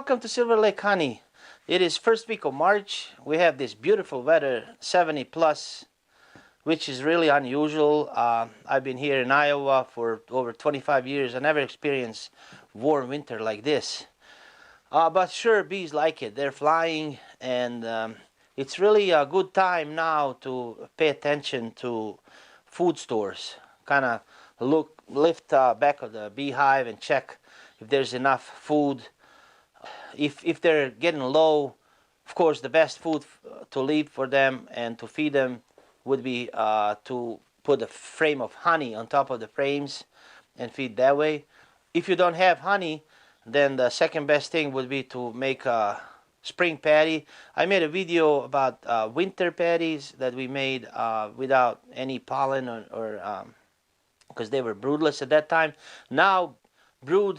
Welcome to Silver Lake Honey. It is first week of March. We have this beautiful weather, 70 plus, which is really unusual. I've been here in Iowa for over 25 years. I never experienced warm winter like this. But sure, bees like it. They're flying, and it's really a good time now to pay attention to food stores. Kind of lift back of the beehive and check if there's enough food. If they're getting low, of course, the best food to leave for them and to feed them would be to put a frame of honey on top of the frames and feed that way. If you don't have honey, then the second best thing would be to make a spring patty. I made a video about winter patties that we made without any pollen or because they were broodless at that time. Now brood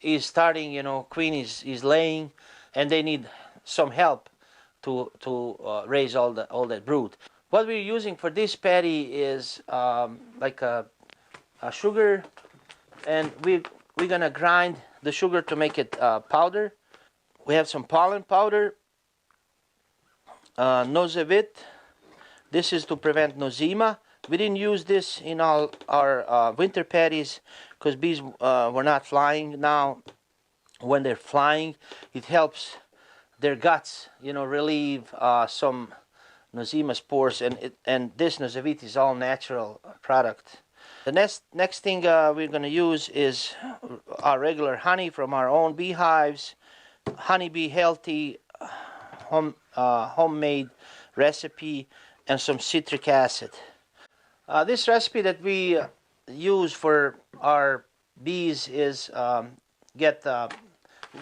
is starting, queen is laying, and they need some help to raise all that brood. What we're using for this patty is like a sugar, and we're gonna grind the sugar to make it powder. We have some pollen powder, Nozevit. This is to prevent nosema. We didn't use this in all our winter patties because bees were not flying. Now, when they're flying, it helps their guts, relieve some nosema spores, and this Nozevit is all natural product. The next thing we're going to use is our regular honey from our own beehives, Honeybee healthy, homemade recipe, and some citric acid. This recipe that we use for our bees is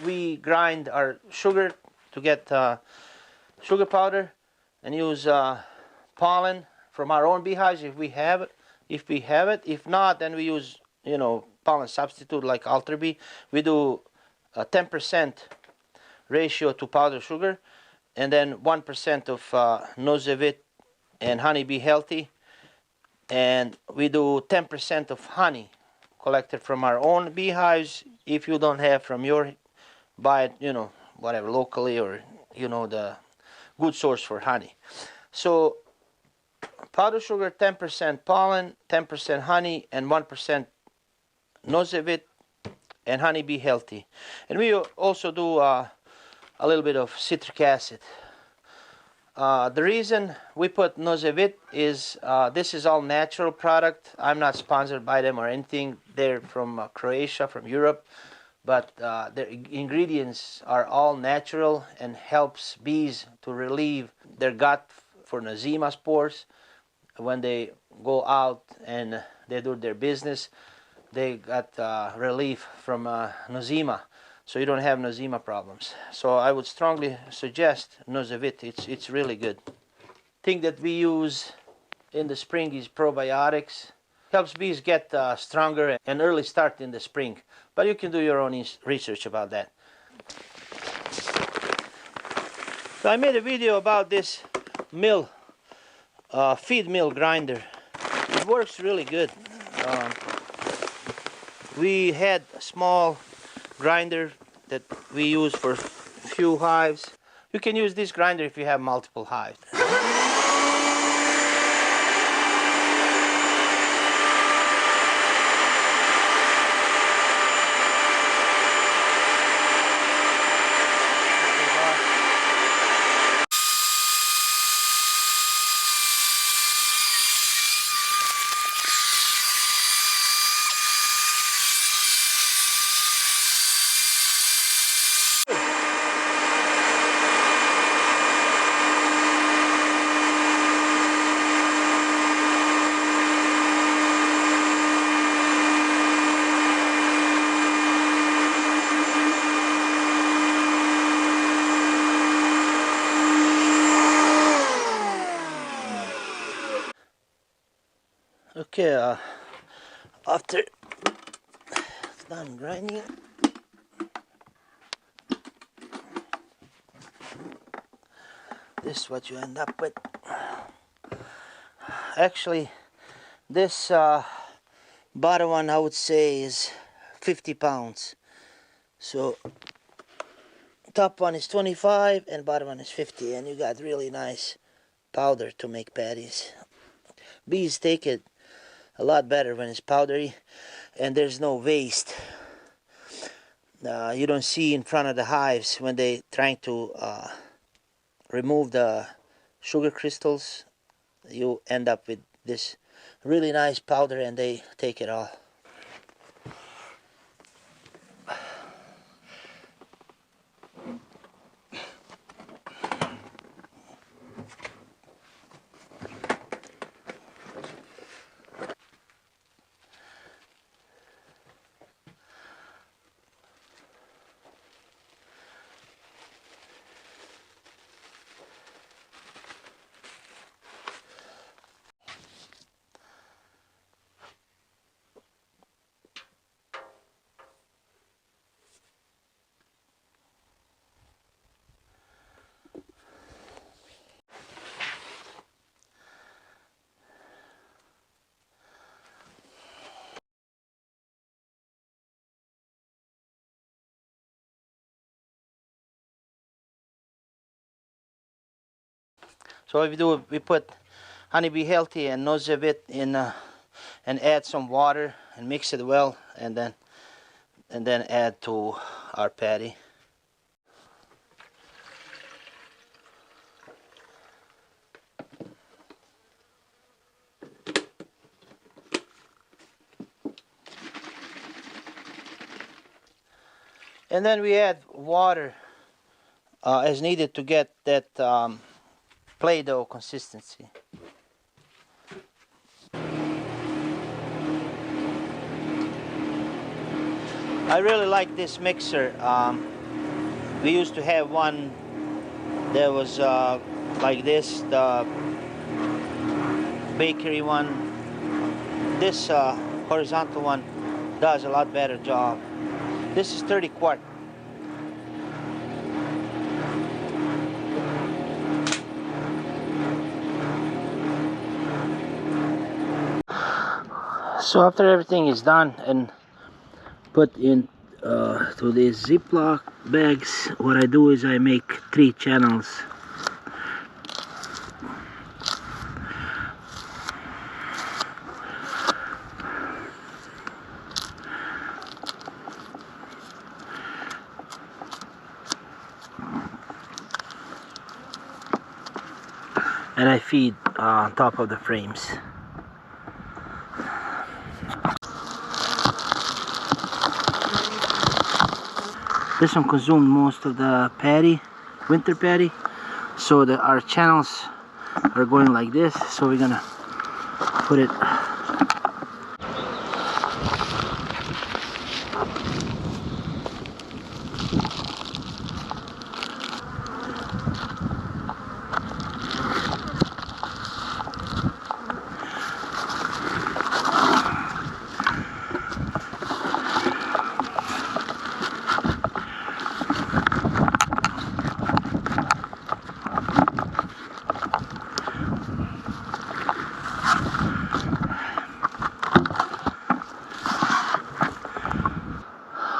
we grind our sugar to get sugar powder, and use pollen from our own beehives if we have it. If not, then we use pollen substitute like altar bee. We do a 10% ratio to powder sugar, and then 1% of Nozevit and Honeybee healthy. And we do 10% of honey collected from our own beehives. If you don't have from buy it, whatever, locally, or, the good source for honey. So powder sugar, 10% pollen, 10% honey, and 1% Nozevit and Honeybee healthy. And we also do a little bit of citric acid. The reason we put Nozevit is this is all natural product. I'm not sponsored by them or anything. They're from Croatia, from Europe, but their ingredients are all natural and helps bees to relieve their gut for nosema spores. When they go out and they do their business, they got relief from nosema. So you don't have nosema problems. So I would strongly suggest Nozevit. It's really good. Thing that we use in the spring is probiotics. Helps bees get stronger and early start in the spring. But you can do your own research about that. So I made a video about this feed mill grinder. It works really good. We had a small grinder that we use for few hives. You can use this grinder if you have multiple hives. Okay, after done grinding, this is what you end up with. Actually, this bottom one I would say is 50 pounds. So top one is 25 and bottom one is 50, and you got really nice powder to make patties. Bees take it a lot better when it's powdery and there's no waste. You don't see in front of the hives when they trying to remove the sugar crystals. You end up with this really nice powder and they take it all. So what we do, we put Honeybee Healthy and Nozevit in and add some water and mix it well, and then add to our patty. And then we add water as needed to get that Play-Doh consistency. I really like this mixer. We used to have one that was like this, the bakery one. This horizontal one does a lot better job. This is 30 quart. So after everything is done and put in to these Ziploc bags, what I do is I make 3 channels. And I feed on top of the frames. This one consumed most of the patty, winter patty, so that our channels are going like this. So we're gonna put it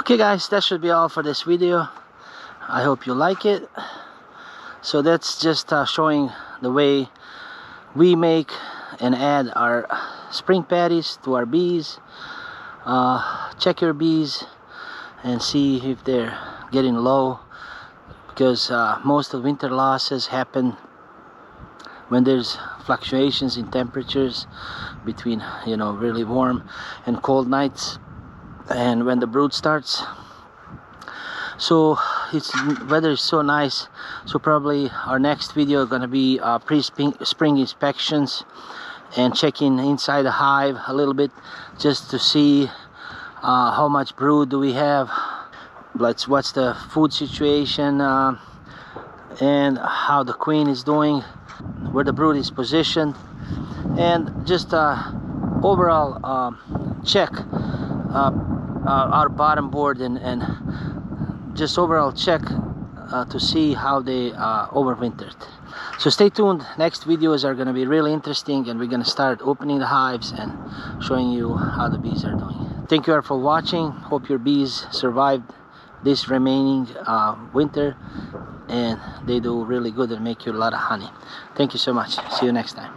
Okay guys, that should be all for this video. I hope you like it. So that's just showing the way we make and add our spring patties to our bees. Check your bees and see if they're getting low, because most of winter losses happen when there's fluctuations in temperatures between, you know, really warm and cold nights, and when the brood starts. So weather is so nice, so probably our next video is gonna be pre-spring inspections and checking inside the hive a little bit, just to see how much brood do we have, what's the food situation, and how the queen is doing, where the brood is positioned, and just overall check our bottom board and just overall check to see how they overwintered. So stay tuned, next videos are going to be really interesting, and we're going to start opening the hives and showing you how the bees are doing. Thank you all for watching. Hope your bees survived this remaining winter, and they do really good and make you a lot of honey. Thank you so much. See you next time.